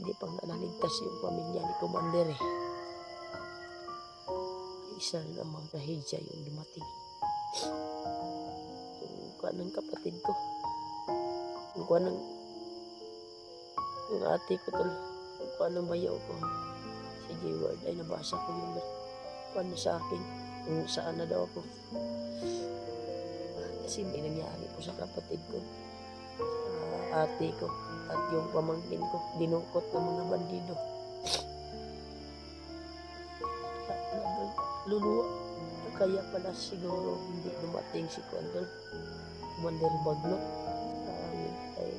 hindi pang naligtas yung pamilya ni Commander eh. Isa rin ang mga kahidya yung dumating. Yung kuha ng kapatid ko. Yung kuha ng yung ate ko tol. Yung kuha ng bayaw ko. Si J-Ward ay nabasa ko yung kuha na sa akin. Kung saan na daw ako. Kasi may nangyari po sa kapatid ko. Sa ate ko. At yung pamangkin ko. Dinungkot ng mga bandido. Luluwa. Kaya pala siguro hindi dumating si Commander Bagno. Ay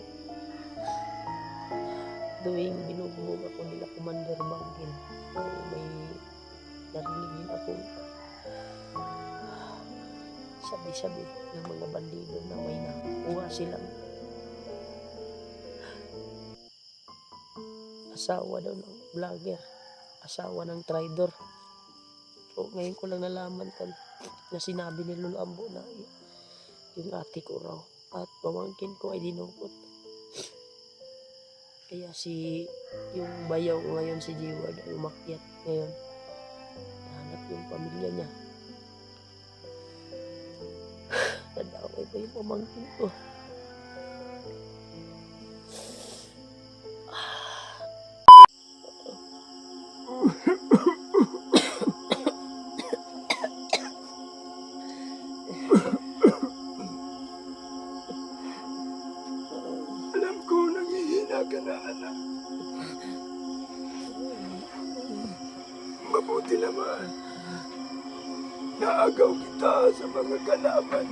tuwing binubuhog ako nila Commander Bangin ay may narinig din akong sabi-sabi ng mga bandido na may nakuha silang asawa daw ng vlogger, asawa ng traidor. So ngayon ko lang nalaman na sinabi ni Lolo Ambo na yung ate ko raw at pamangkin ko ay dinungkot. Kaya yung bayaw ko ngayon si J-Ward ay umakyat ngayon. Nahanap yung pamilya niya. Nadaway pa yung pamangkin ko. Alam ko nanghihina ka na, anak. Mabuti naman. Naagaw kita sa mga kalaban.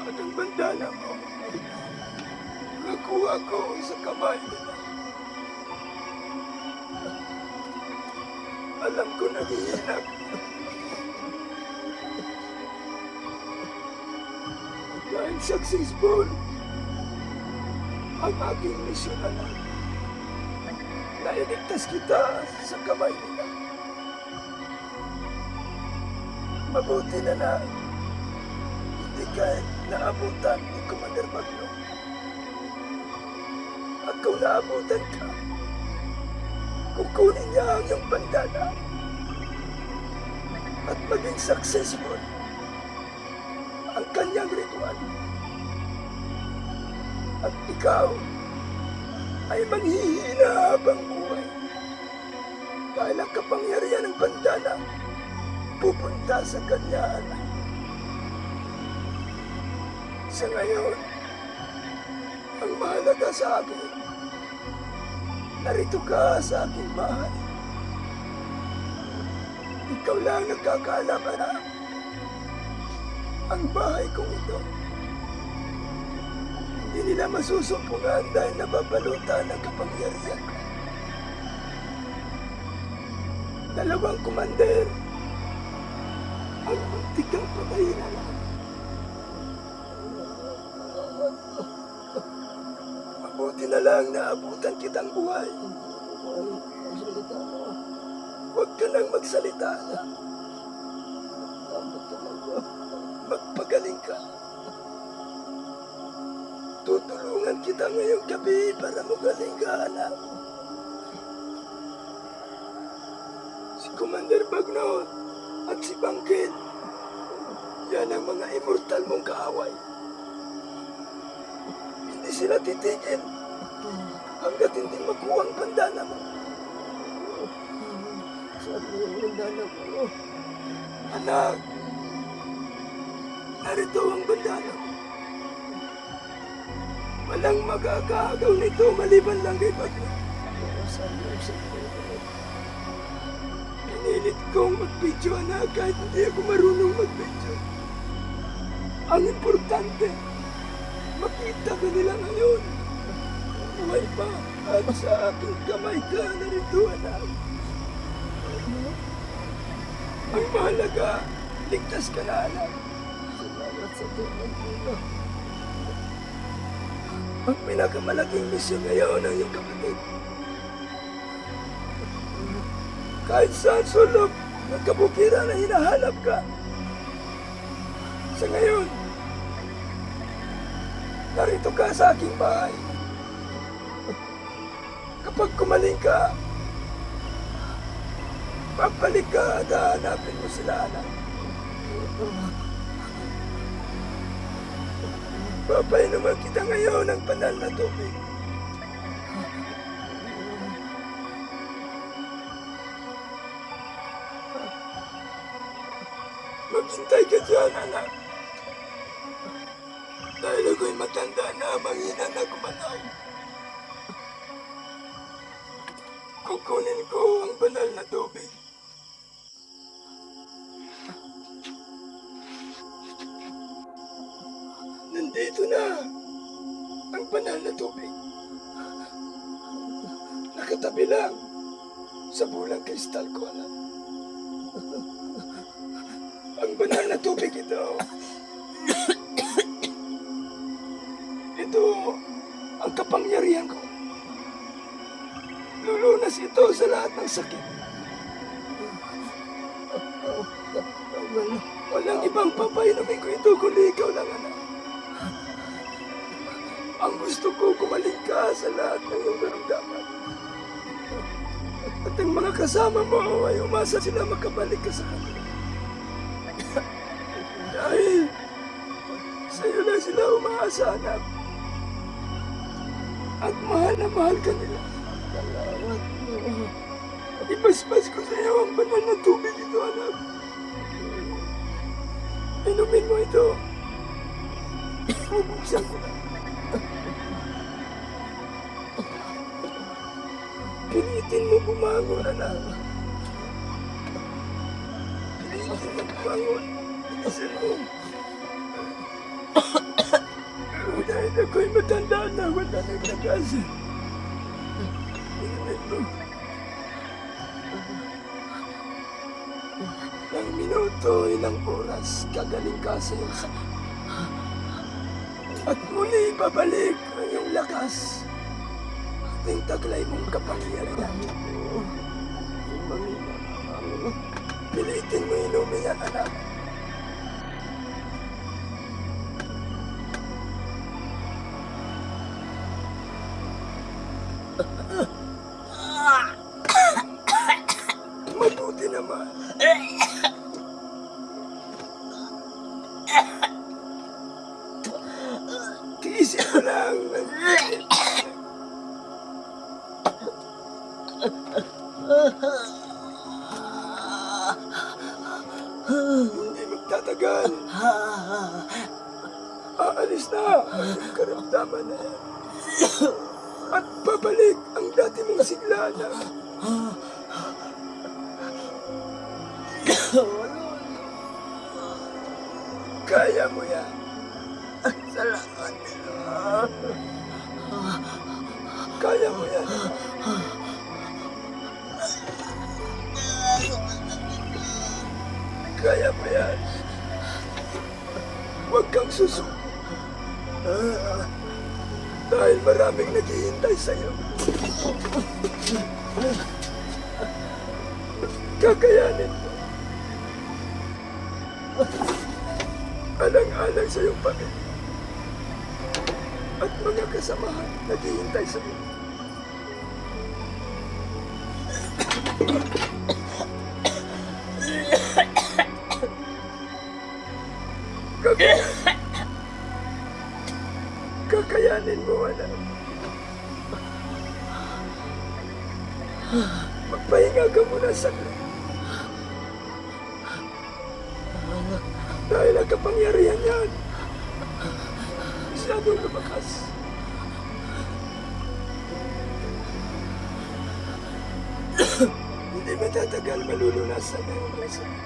At ang bandana mo, nakuha ko sa kamay nila. Alam ko nanghihina ka. Dahil successful ang aking misyon, anak. Nailigtas kita sa kamay nila. Mabuti na lang. Hindi ka naabutan ni Commander Bagno. At kung naabutan ka, kukunin niya ang iyong bandana at maging successful ang kanyang ritual. At ikaw ay manghihina habang buhay. Dahil ang kapangyarihan ng bandana pupunta sa kanya, anak. Sa ngayon, ang mahalaga sa akin, narito ka sa aking bahay. Ikaw lang nagkakaalam, anak. Ang bahay kong ito, hindi nila masusumpungan dahil nababalutan ng kapangyarihan ko. Dalawang commander ang muntik kang patayin, anak. Mabuti na lang naabutan kitang buhay. Huwag ka nang magsalita, anak. Magpagaling ka. Tutulungan kita ngayong gabi para magaling ka, anak. Si Commander Bagno at si Bangkit, yan ang mga immortal mong kaaway. Hindi sila titigil hanggat hindi makuha ang bandana mo. Saan mo yung bandana ko? Anak, narito ang bandana mo. Walang magkakaagaw nito maliban lang kay Bagno. Saan mo yung sakit? Pinilit kong mag-video, anak, kahit hindi ako marunong mag-video. Ang importante, makita ka nila ngayon. Buhay pa at sa aking kamay ka narito, anak. Ang mahalaga, ligtas ka na, anak. Salamat sa tulong mo. Ang pinakamalaking misyon ngayon ang iyong kapatid. Kahit saan sulok ng kabukiran na hinahanap ka. Sa ngayon, narito ka sa aking bahay. Kapag kumaling ka, babalik ka at hahanapin mo sila, anak. Papainuman kita ngayon ng banal na tubig. Maghintay ka dyan, anak. Dahil ako'y matanda na, manghina na gumalaw. Kukunin ko ang banal na tubig. Nandito na ang banal na tubig. Nakatabi lang sa bulang kristal ko, anak. Ang banal na tubig ito. Ito ang kapangyarihan ko. Lulunas ito sa lahat ng sakit. Walang ibang papainumin ko ito kundi ikaw lang, anak. Ang gusto ko, gumaling ka sa lahat ng iyong naramdaman. At ang mga kasama mo ay umasa sila makabalik ka sa kanila. Dahil sa'yo lang sila umaasa, anak. At mahal na mahal ka nila. Salamat po. Ibasbas ko sa iyo ang banal na tubig ito, anak. Inumin mo ito. Bubuksan ko na. Pilitin mo bumangon, anak. Pilitin mo bumangon. Bilisan mo. Dahil ako'y matanda na, wala nang lakas. Inumin mo. Ilang minuto, ilang oras, kagaling ka sa iyong sakit. At muli babalik ang iyong lakas. Ating taglay mong kapangyarihan. Pilitin mo inumin yan, anak. Mabuti naman. Tiisin mo lang. Hindi magtatagal. Aalis na ang karamdaman na yan. At babalik ang dati mong sigla na. Kaya mo yan. Salamat. Kaya mo yan. Kaya mo yan. Huwag kang susuko. Dahil maraming naghihintay sa'yo. Kakayanin mo. Alang-alang sa iyong pamilya. At mga kasamahan naghihintay sa'yo. Kakayanin mo, anak. Magpahinga ka muna saglit. Dahil ang kapangyarihan yan, masyadong lumakas. Hindi matatagal malulunasan na yung mga sakit.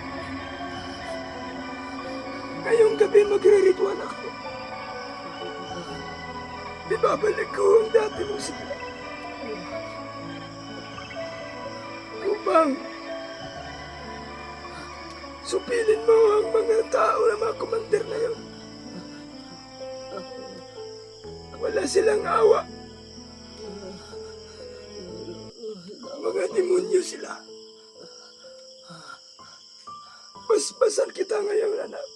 Ngayong gabi magre-ritual ako. Ibabalik ko ang dati mong sigla. Upang supilin mo ang mga tao na mga komander na yun. Wala silang awa. Mga demonyo sila. Basbasan kita ngayon, anak.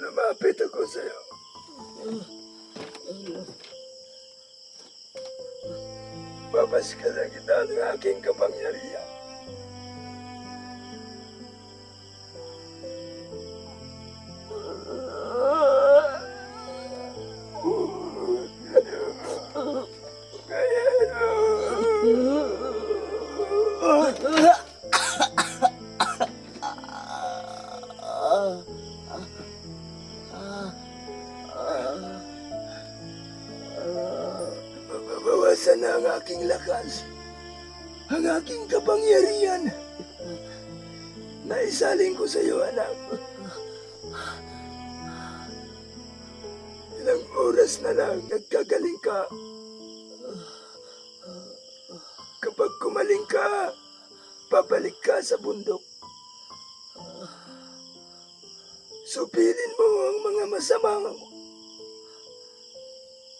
Lumapit ako sa'yo. lumabas ka na kita ng aking kapangyarihan. Mabawasan na ang aking lakas, ang aking kapangyarihan. Naisaling ko sa iyo, anak. Ilang oras na lang nagkagaling ka. Kapag kumaling ka, babalik ka sa bundok. Supilin mo ang mga masama.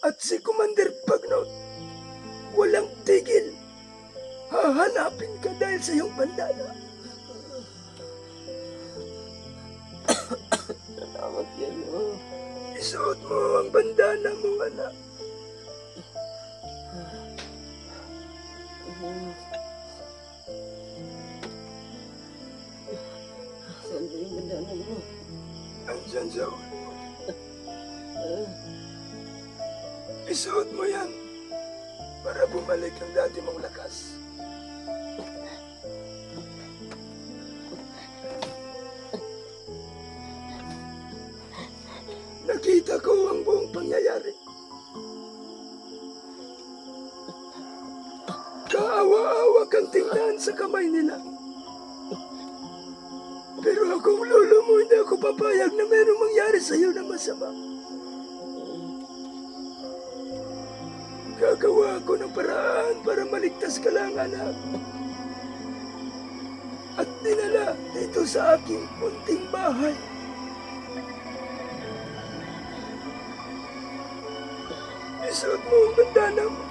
At si Commander Bagnot, walang tigil. Hahanapin ka dahil sa iyong bandana. Salamat yan, oh. Isuot mo ang bandana mo, anak. Saan ba yung bandana mo? Andyan sa ulo mo. Isuot mo yan para bumalik ang dati mong lakas. Nakita ko ang buong pangyayari. Kaawa-awa kang tingnan sa kamay nila. Pero akong lolo mo, hindi ako papayag na merong mangyari sa iyo na masama. Gagawa ako ng paraan para maligtas ka lang, anak. At dinala dito sa aking munting bahay. Isuot mo ang bandana mo.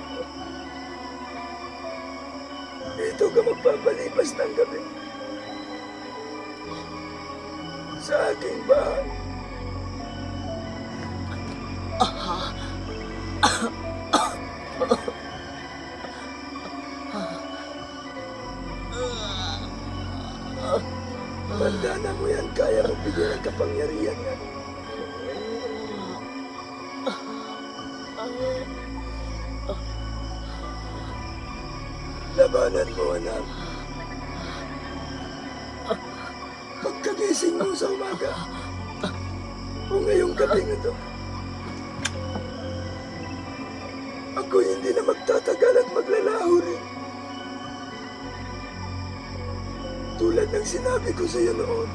Dito ka magpapalipas ng gabi. Sa aking bahay. Bandana mo yan, kaya mo bigyan ng kapangyarihan yan. Labanan mo, anak. Pagkagising mo sa umaga, o ngayong gabi na to, ako hindi na magtatagal at maglalaho rin. Tulad ng sinabi ko sa iyo noon,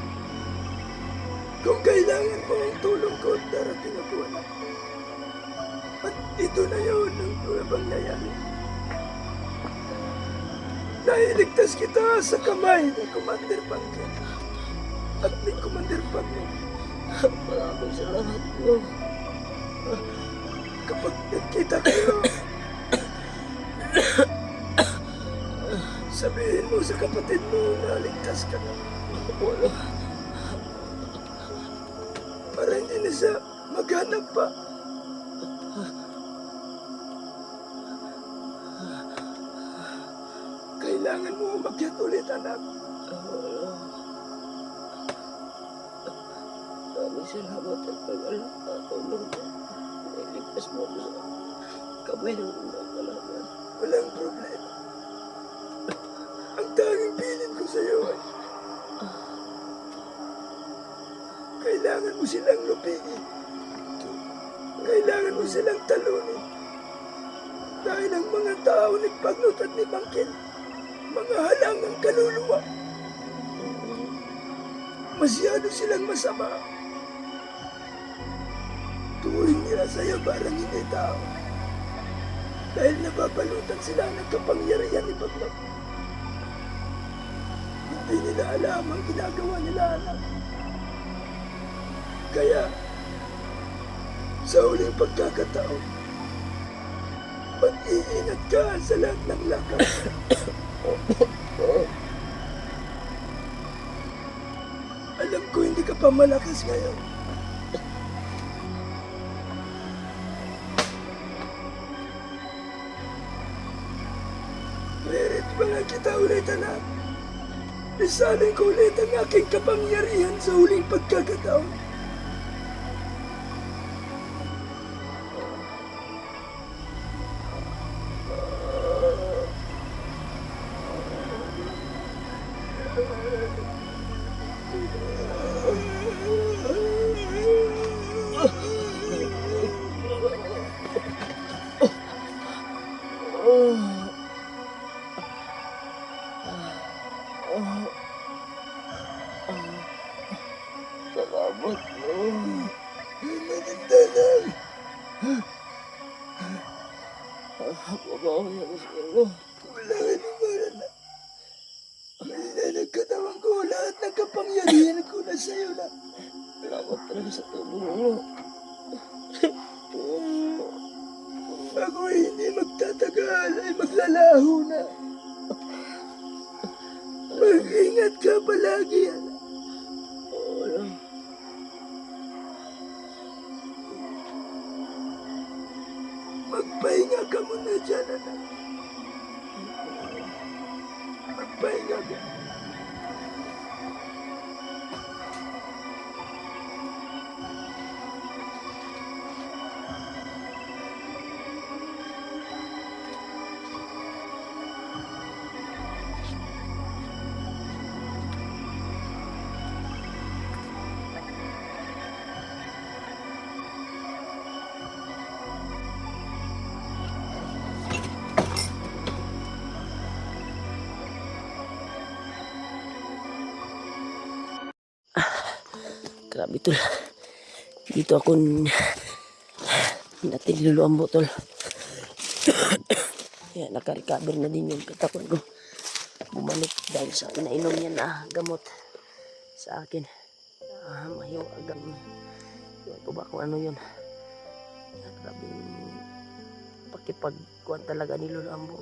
kung kailangan mo ang tulong ko, darating ako, anak. At ito na yun ang pangyayari. Nailigtas kita sa kamay ni Commander Bagnot at ni Commander Bagnot. Maraming salamat po. Kapag nagkita kayo, sabihin mo sa kapatid mo na ligtas ka na. Wala. Para hindi na siya maghanap pa. Kailangan mo umakyat ulit, anak. Wala. Maraming salamat at pag-alala mo. Nailigtas mo ako sa kamay ng unang kalaban. Walang problema. Ang tanging bilin ko sa iyo ay kailangan mo silang lupigin. Kailangan mo silang talunin. Dahil ang mga tao ni Bagnot at ni Bangkil, mga halangang kaluluwa. Masyado silang masama. Tuwing nila sa'yo parang hindi tao. Dahil nababalutan sila ng kapangyarihan ni Bagnot. Hindi nila alam ang ginagawa nila, anak. Kaya, sa huling pagkakataon, mag-iingat ka sa lahat ng lakas. Alam ko hindi ka pa malakas ngayon. kita ulit, anak. Isalin ko ulit ang aking kapangyarihan sa huling pagkakataon. Salamat, Lord. Maganda lang. Mabawi ako sa iyo. Wala ka naman, anak. Malilanag katawan ko, lahat ng kapangyarihan ko na sa'yo na. Salamat talaga sa tulong mo. Ako ay hindi magtatagal, ay maglalaho na. Mag-ingat ka palagi, anak. Wala. Magpahinga ka muna dyan, anak. Magpahinga ka. Grabe, tol. Dito ako natin niluluambo, tol. Kaya naka-recover na din yung katawan ko. Bumalik dahil sa pinainom niya na gamot sa akin. Mahiw agam. Iwan ko ba kung ano yun. Grabe pakipagkuhan talaga ni Lolo Ambo.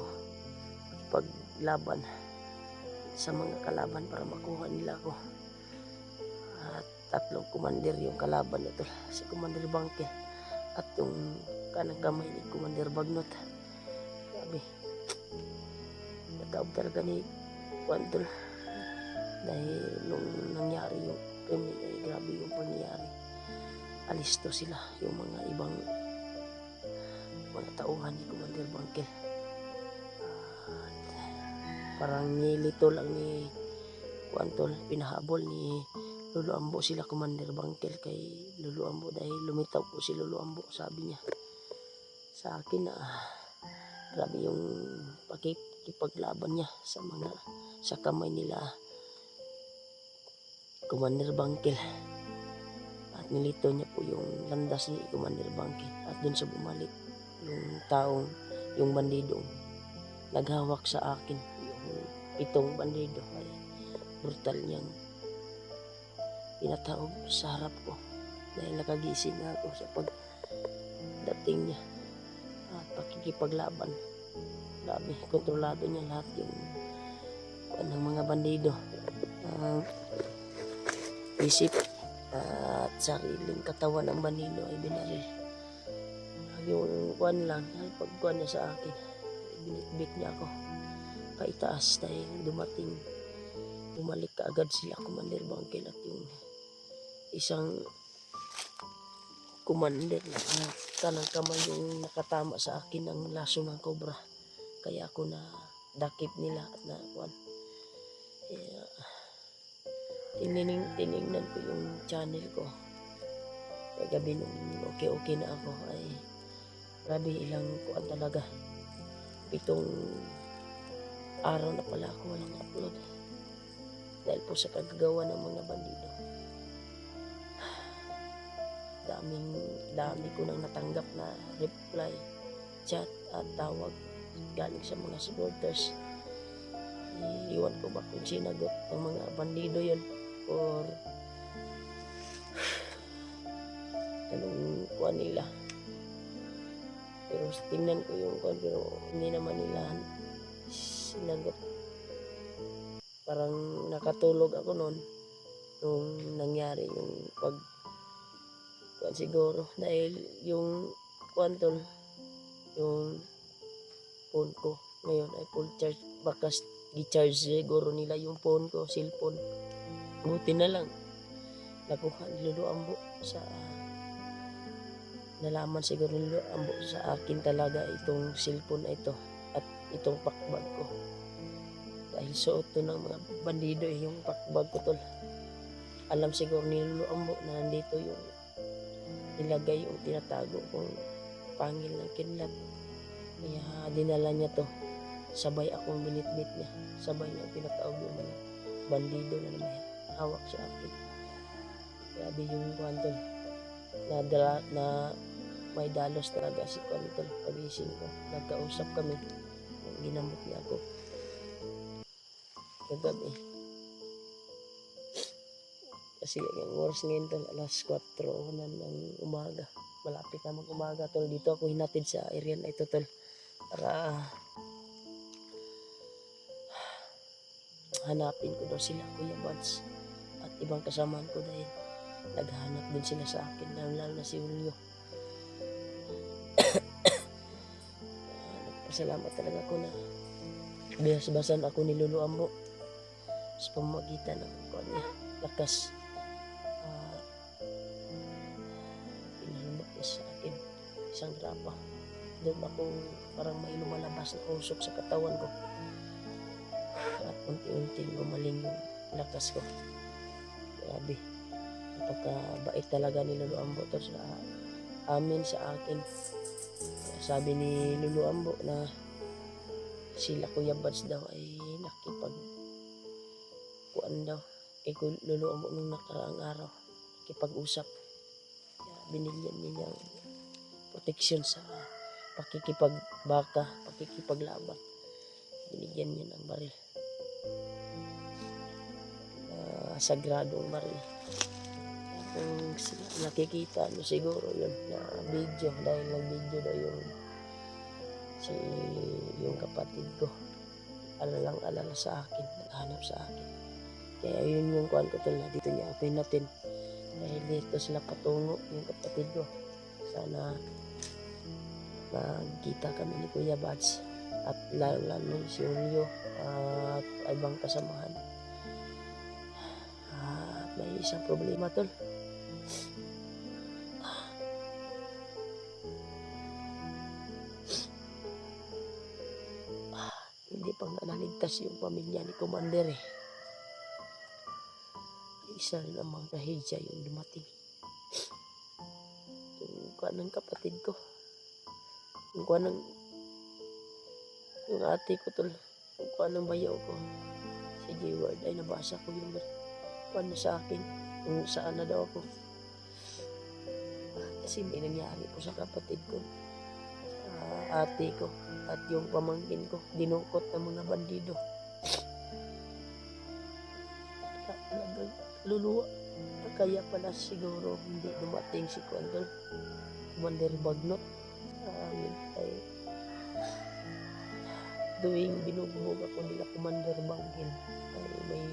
Pakipaglaban sa mga kalaban para makuha nila ako. At tatlong commander yung kalaban nito. Si Commander Bangke at yung kanang kamay ni Commander Bagnot. Grabe. Nataob talaga ni Quantol. Dahil nung nangyari yung krimen ay grabe yung pangyayari. Alisto sila yung mga ibang mga tauhan ni Commander Bangke. Parang nilito lang ni Quantol, pinahabol ni Lolo Ambo sila Commander Bangkel kay Lolo Ambo dahil lumitaw po si Lolo Ambo, sabi niya sa akin na grabe yung pakikipaglaban niya sa kamay nila Commander Bangkel at nilito niya po yung landas ni Commander Bangkel at dun sa bumalik yung bandidong naghawak sa akin, yung 7 bandido ay brutal niyang pinataob sa harap ko dahil nakagising na ako sa pagdating niya at pakikipaglaban. Grabe, kontrolado niya lahat yung ng mga bandido, isip at sariling katawan ng bandido ay binaril. Yung kuwan lang, pagkuwan niya sa akin, binitbit niya ako paitaas dahil bumalik kaagad sila Commander Bangkel at yung isang commander na kanang kamay yung nakatama sa akin ng laso ng cobra. Kaya ako na dakip nila at nakuan. Kaya tiningnan ko yung channel ko. Kagabi nung okay na ako ay grabe ilang kuan talaga. 7 araw na pala ako walang upload. Dahil po sa kagagawa ng mga bandido. Dami ko nang natanggap na reply, chat at tawag galing sa mga supporters. Iwan ko ba kung sinagot ng mga bandido yun or anong kuha nila. Pero tingnan ko yung kuha pero hindi naman nila sinagot. Parang nakatulog ako noon nung nangyari yung siguro dahil yung Quantol, yung phone ko ngayon ay full charge, bakas i-charge siguro nila yung phone ko, cellphone. Buti na lang nakuha ni Lolo Ambo sa nalaman siguro ni Lolo Ambo sa akin talaga itong cellphone na ito at itong pakbag ko. Dahil suot to ng mga bandido yung pakbag ko tol. Alam siguro ni Lolo Ambo na nandito yung nilagay yung tinatago kong pangil ng kidlat. Kaya dinala niya to. Sabay akong binitbit niya. Sabay niya pinataog yung mga bandido na may hawak sa akin. Grabe yung kwantol. Na may dalos talaga si kwantol. Pagising ko. Nagkausap kami. Ginamot niya ako. Kagabi. Kasi yung oras ngayon tol, alas 4 na ng umaga. Malapit na mag-umaga tol. Dito ako hinatid sa area na ito tol. Para hanapin ko daw sila Kuya Buds at ibang kasamaan ko dahil naghahanap din sila sa akin lalo na si Julio. Nagpasalamat talaga ako na binasbasan ako ni Lolo Ambo sa pamamagitan ng kanya lakas. Pinalambot niya sa akin isang drapa. Doon akong parang may lumalabas na usok sa katawan ko. At unti-unti gumaling yung lakas ko. Grabe. Napakabait talaga ni Lolo Ambo to sa amin, sa akin. Sabi ni Lolo Ambo na sila Kuya Buds daw ay nakipagkuan daw. Kay Lolo Ambo nung nakaraang araw. Nakipag-usap. Kaya binilyan niya ng proteksyon sa pakikipagbaka, pakikipaglaban. Binigyan niya ng baril. Sagradong baril. Kung nakikita nyo siguro yun na video dahil nag-video daw yung kapatid ko. Alalang-alala sa akin, naghanap sa akin. Kaya yun yung kuhan ko tol na dito niya ako natin. Dahil dito sila patungo yung kapatid ko. Sana magkita kami ni Kuya Buds at lalo si Julio at ibang kasamahan. May isang problema tol. Hindi pang naligtas yung pamilya ni Commander eh. Isa rin ang mga kahidya yung dumating. Yung kuha ng kapatid ko. Yung kuha ng yung ate ko tol. Yung kuha ng bayaw ko. Si Jayward ay nabasa ko yung kuha na sa akin. Kung saan na daw ako. Kasi may nangyari po sa kapatid ko. Ate ko. At yung pamangkin ko. Dinukot ng mga bandido. Talagang luluwa. Kaya pala siguro hindi dumating si Commander Bagnot. Ay tuwing binugbog ako nila Commander Banggil ay may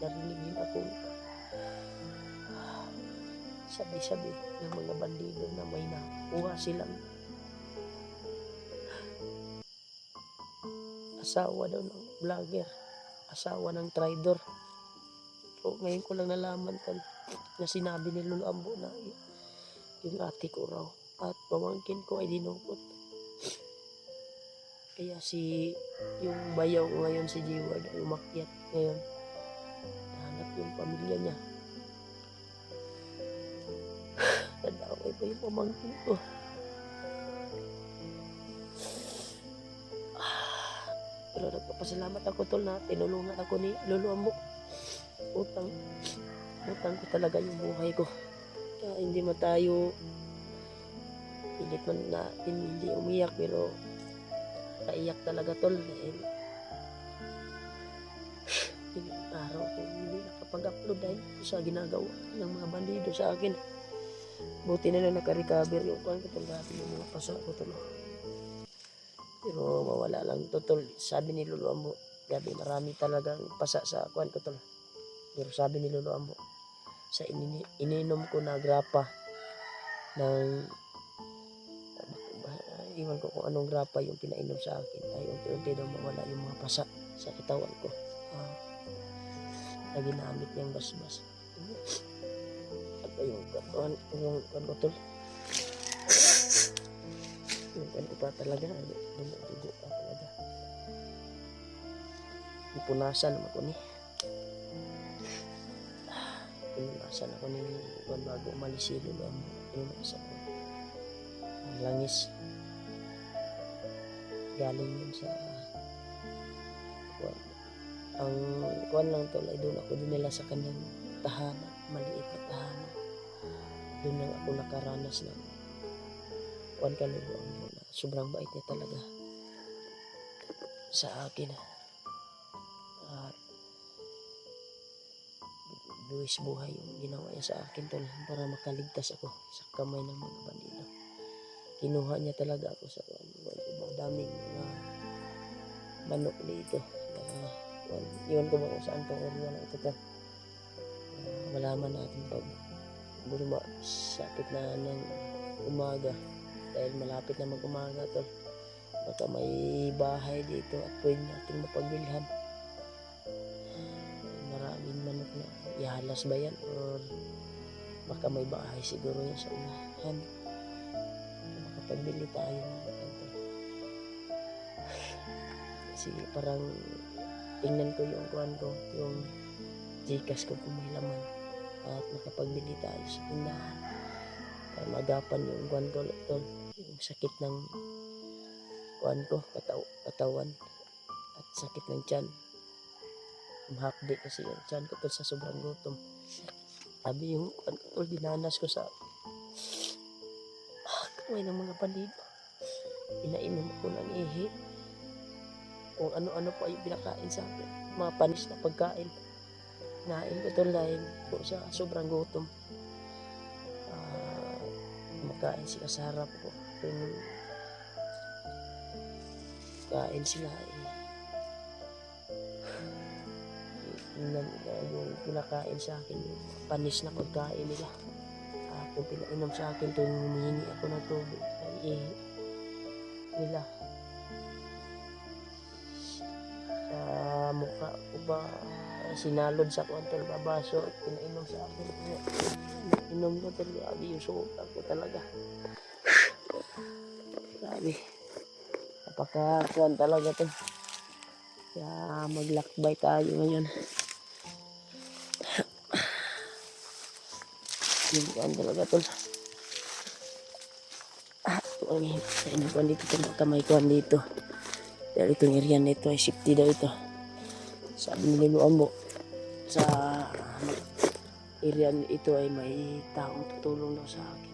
narinig din akong sabi-sabi ng mga bandido na may nakuha silang asawa daw ng vlogger, asawa ng traidor. So ngayon ko lang nalaman tol na sinabi ni Lolo Ambo na yung ate ko raw at pamangkin ko ay dinukot. Kaya yung bayaw ko ngayon si Jayward ay umakyat ngayon. Nahanap yung pamilya niya. Nadaway pa yung pamangkin ko. Pero nagpapasalamat ako tol na tinulungan ako ni Lolo Ambo. Utang ko talaga yung buhay ko. Kaya hindi man tayo pilit man natin hindi umiyak pero naiyak talaga tol dahil ilang araw ko hindi nakapag-upload dahil sa ginagawa ng mga bandido sa akin. Buti na lang naka-recover yung kwan ko tol, yung mga paso ko tol. Pero mawala lang to tol. Sabi ni Lolo Ambo, gabi marami talagang pasa sa kwan ko tol. Pero sabi ni Lolo Ambo, sa ininom ko na grapa ng iwan ko kung anong grapa yung pinainom sa akin ay unti-unti daw mawala yung mga pasa. sa katawan ko. Na ginamit niyang basbas. At yung katawan, yung kanotol. Yung kanto pa talaga, dugo pa talaga. Ipunasan naman ko ni. Pinunasan ako ni Juan bago umalis si Lolo. Pinunasan ko. Ang langis. Galing yun sa ang kuwan lang tol ay doon ako dinala sa kanyang tahanan, maliit na tahanan. Doon lang ako nakaranas ng kuwan kaluluwang mo na sobrang bait niya talaga sa akin. At buwis buhay yung ginawa niya sa akin tol para makaligtas ako sa kamay ng mga bandido. Kinuha niya talaga ako sa daming mga manok dito. Iwan ko ba kung saan itong area na ito tol. Malaman natin pag burma sapit na ng umaga dahil malapit na mag-umaga tol. Baka may bahay dito at pwede natin mapagbilhan. Maraming manok na ihalas ba yan or baka may bahay siguro yan sa unahan. Makapagbili tayo ng kasi parang tingnan ko yung kuhan ko, yung Gcash ko kung may laman at makapagbili tayo sa tindahan para magapan yung kuhan ko tol, yung sakit ng kuhan ko, katawan at sakit ng tiyan. Mahapdi kasi yung tiyan ko tol sa sobrang gutom. Sabi yung kuhan ko tol, dinanas ko sa kamay ng mga bandido. Inainom ko ng ihi. Kung ano-ano pa yung pinakain sa akin. Mga panis na pagkain. Nain ko tol dahil po sa sobrang gutom. Makain sila sa harap ko. Kung kain sila yung pinakain sa akin yung panis na pagkain nila. Kung pinainom sa akin tuwing humihingi ako ng tubig ay nila sa mukha ko ba sinalod sa kontol babaso at pinainom sa akin. Inom ko tol, grabe yung sukat ko talaga. Grabe. Napakakuan talaga to. Kaya maglakbay tayo ngayon. Yung kuan talaga tol. Ito ang kuan dito tol, baka may kuan dito. Dahil itong area nito ay safety daw ito. Sabi ni Lolo Ambo, sa area ito ay may taong tutulong daw sa akin.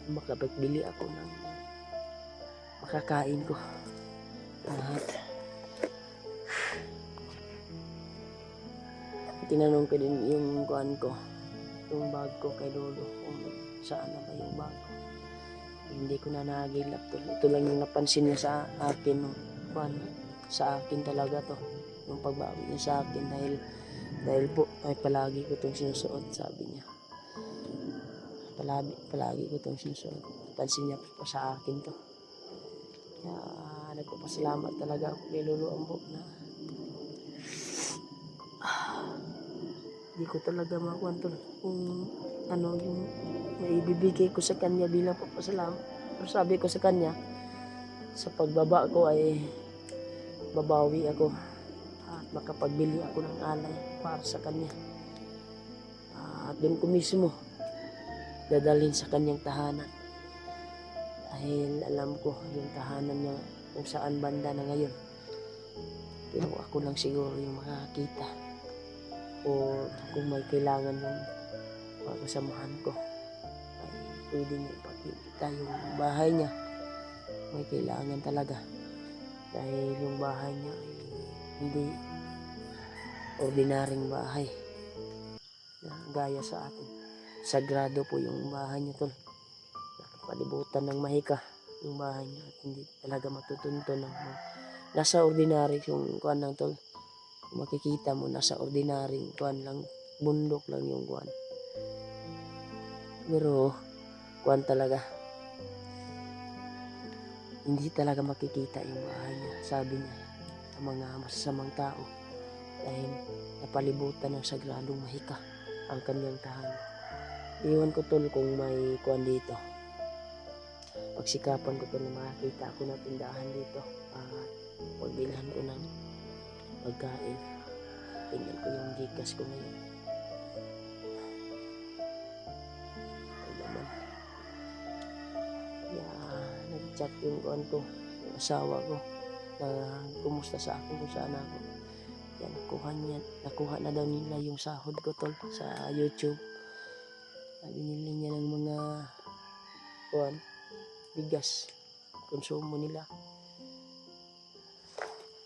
Makapagbili ako ng makakain ko. At tinanong ko din yung kuan ko, yung bag ko kay Lolo kung saan na ba yung bag ko. Hindi ko na nagilap tol. Ito lang yung napansin niya sa akin kuan, sa akin talaga to. Yung pagbawi niya sa akin dahil po ay palagi ko itong sinusuot, sabi niya. Palagi ko itong sinusuot. Pansin niya po sa akin to. Kaya nagpapasalamat talaga ako kay Lolo Ambo na hindi ko talaga makuha tol kung ano yung maibibigay ko sa kanya bilang papasalamat. Pero sabi ko sa kanya, sa pagbaba ko ay babawi ako at makapagbili ako ng alay para sa kanya. At doon ko mismo dadalhin sa kanyang tahanan. Dahil alam ko yung tahanan niya kung saan banda na ngayon. Pero ako lang siguro yung makakita. O kung may kailangan yung kasamahan ko ay pwede niya ipakita yung bahay niya. May kailangan talaga dahil yung bahay niya ay hindi ordinaryong bahay na gaya sa atin. Sagrado po yung bahay niya tol. Palibutan ng mahika yung bahay niya at hindi talaga matutunto ng nasa ordinary yung kuan lang tol. Makikita mo nasa ordinaryong kuan lang, bundok lang yung kuan. Pero kuan talaga hindi talaga makikita yung bahay niya, sabi niya, sa mga masasamang tao dahil napalibutan ng sagradong mahika ang kanyang tahanan. Iwan ko tol kung may kuwan dito. Pagsikapan ko tol na makakita ako ng tindahan dito. Pagbilhan ko ng pagkain. Tingnan ko yung Gcash ko ngayon. Ay naman. Nag-chat yung kuwan ko, yung asawa ko, na kumusta sa akin kung saan ako. Yan, nakuha na daw nila yung sahod ko tol sa YouTube. Binili niya ng mga kuwan, bigas, konsumo nila.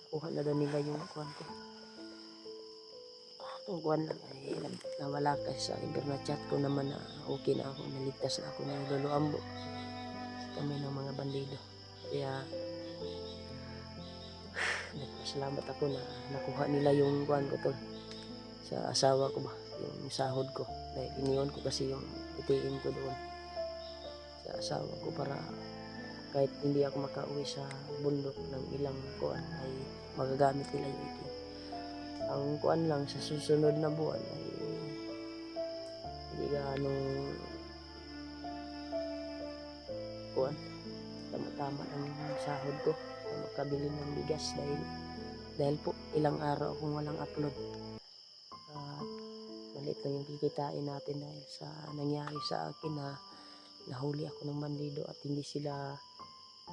Nakuha na daw nila yung kuwan ko. Ang kuwan lang ay nawala kasi sa akin, pero na-chat ko naman na okay na ako, naligtas na ako ng Lolo Ambo kami ng mga bandido. Kaya nagpasalamat ako na nakuha nila yung kuwan ko tol sa asawa ko ba, yung sahod ko, dahil iniwan ko kasi yung ATM ko doon sa asawa ko para kahit hindi ako makauwi sa bundok ng ilang kuwan ay magagamit nila yung ATM. Ang kuwan lang sa susunod na buwan ay hindi ganong kuwan, tama-tama ang sahod ko na makabili ng bigas dahil po ilang araw akong walang upload. Maliit lang yung kikitain natin dahil sa nangyari sa akin na nahuli ako ng bandido at hindi sila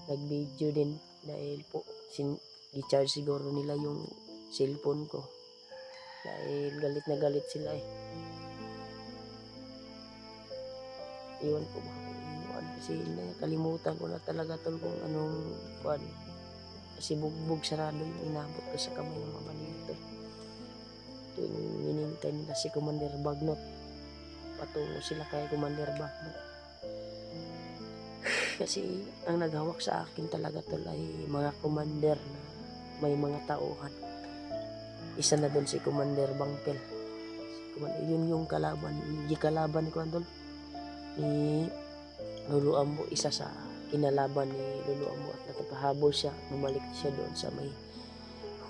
nag-video din dahil po i-charge siguro nila yung cellphone ko dahil galit na galit sila eh. Iwan ko ba kasi nakalimutan ko na talaga tol kung anong kuwan, kasi bugbog sarado yung inabot ko sa kamay ng mga bandido. Tuwing hinintay nila si Commander Bagnot, patungo sila kay Commander Bagnot. Kasi ang naghawak sa akin talaga tol ay mga commander na may mga tauhan. Isa na doon si Commander Bangkel. Yun yung kalaban, hindi kalaban ko tol ni Lolo Ambo, isa sa kinalaban ni Lolo Ambo at nagpahabol siya, bumalik siya doon sa may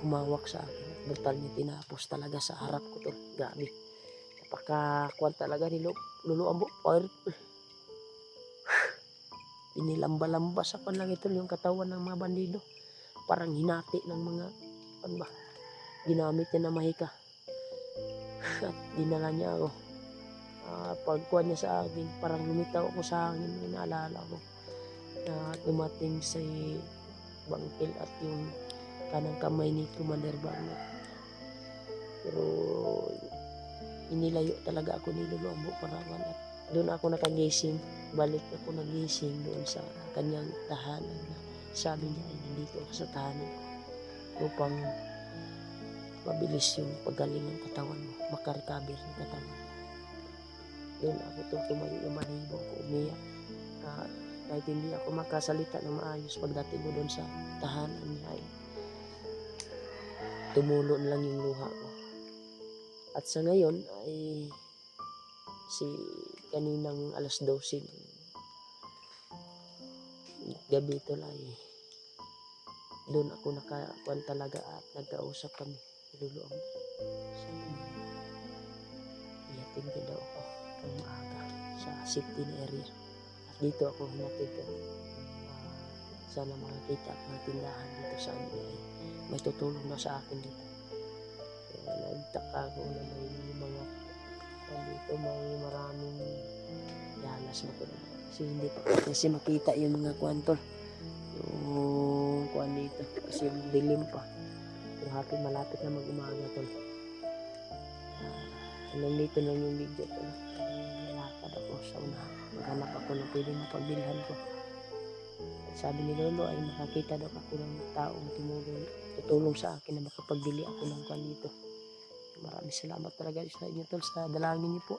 humawak sa akin. Brutal niya tinapos talaga sa harap ko tol. Grabe. Napakakuan talaga ni Lolo Ambo. Powerful. Inilamba-lamba sa pan lang ito yung katawan ng mga bandido. Parang hinati ng mga pan ba. Ginamit niya na mahika. At dinala niya ako. Pagkuhan niya sa akin, parang lumitaw ako sa hangin. Inaalala ko na dumating si Bangkil at yung kanang kamay ni Commander Bagnot. Pero inilayo talaga ako ni Lolo Ambo Parawan at doon ako nakagising. Balik ako nagising doon sa kanyang tahanan na sabi niya ay nandito ako sa tahanan ko upang mabilis yung paggaling ng katawan mo, makarecover ng katawan. Doon ako tumayo yung manibo ko, umiyak. Kahit hindi ako makasalita ng maayos pagdating ko doon sa tahanan niya ay tumulon lang yung luha ko. At sa ngayon ay kaninang alas 12 gabi ito ay doon ako nakakuan talaga at nagkausap kami. Lolo Ambo. Sabi niya, ihatid ko daw ako ng maaga sa safety na area. At dito ako hinatid ko. Sana makakita ako ng tindahan dito sa amin ay may tutulong na sa akin dito. Nagtaka ako na may mga dito, may maraming yalas mo ko naman. Kasi hindi pa kasi makita yung mga kwantol. Yung kwan dito. Kasi yung dilim pa. Pero malapit na mag-umaga tol. Nandito lang yung video tol. Nalakad ako sa unahan. Maghanap ako ng pwede mapagbilhan ko. At sabi ni Lolo ay makakita daw ako ng taong tutulong sa akin na makapagbili ako ng kwan dito. Maraming salamat talaga sa inyo tol sa dalangin niyo po.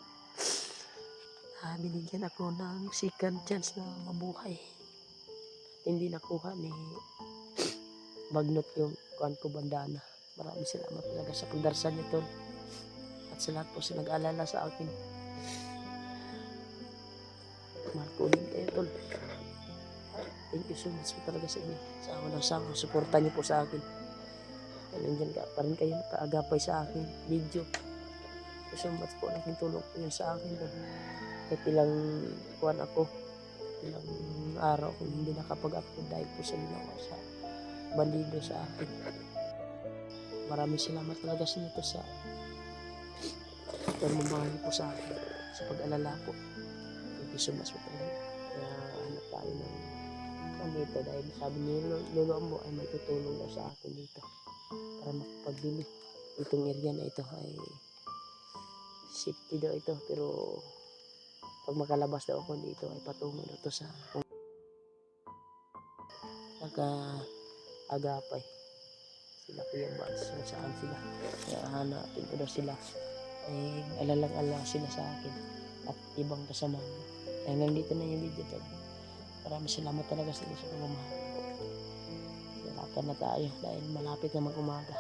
Binigyan ako ng second chance na mabuhay. Hindi nakuha ni Bagnot yung kuan ko bandana. Maraming salamat talaga sa pagdarasal niyo tol. At sa lahat po sa nag-alala sa akin. Mahal ko din kayo tol. thank you so much po talaga sa inyo. Sa walang sawang suporta niyo po sa akin. Nandiyan ka pa rin kayo nakaagapay sa akin video. Thank you so much po. Laking tulong po yun sa akin. Kahit ilang buwan ako, ilang araw kung hindi nakapag-upload dahil po sa ginawa sa bandido sa akin. Maraming salamat talaga sa inyo sa pagmamahal po sa akin, sa pag-alala po. Thank you so much po talaga. Kaya hanap tayo ng dito dahil sabi ni Lolo Ambo ay may tutulong daw sa akin dito para makapagbili. Itong area na ito ay safety daw ito, pero pag makalabas daw ako dito ay patungo daw ito sa agapay sila Kuya Bats kung saan sila. Kaya hanapin ko daw sila, ay alalang-ala sila sa akin at ibang kasama. Hanggang dito na yung video talaga. Maraming salamat talaga sa inyo sa pagmamahal. Lalakad na tayo dahil malapit na mag-umaga.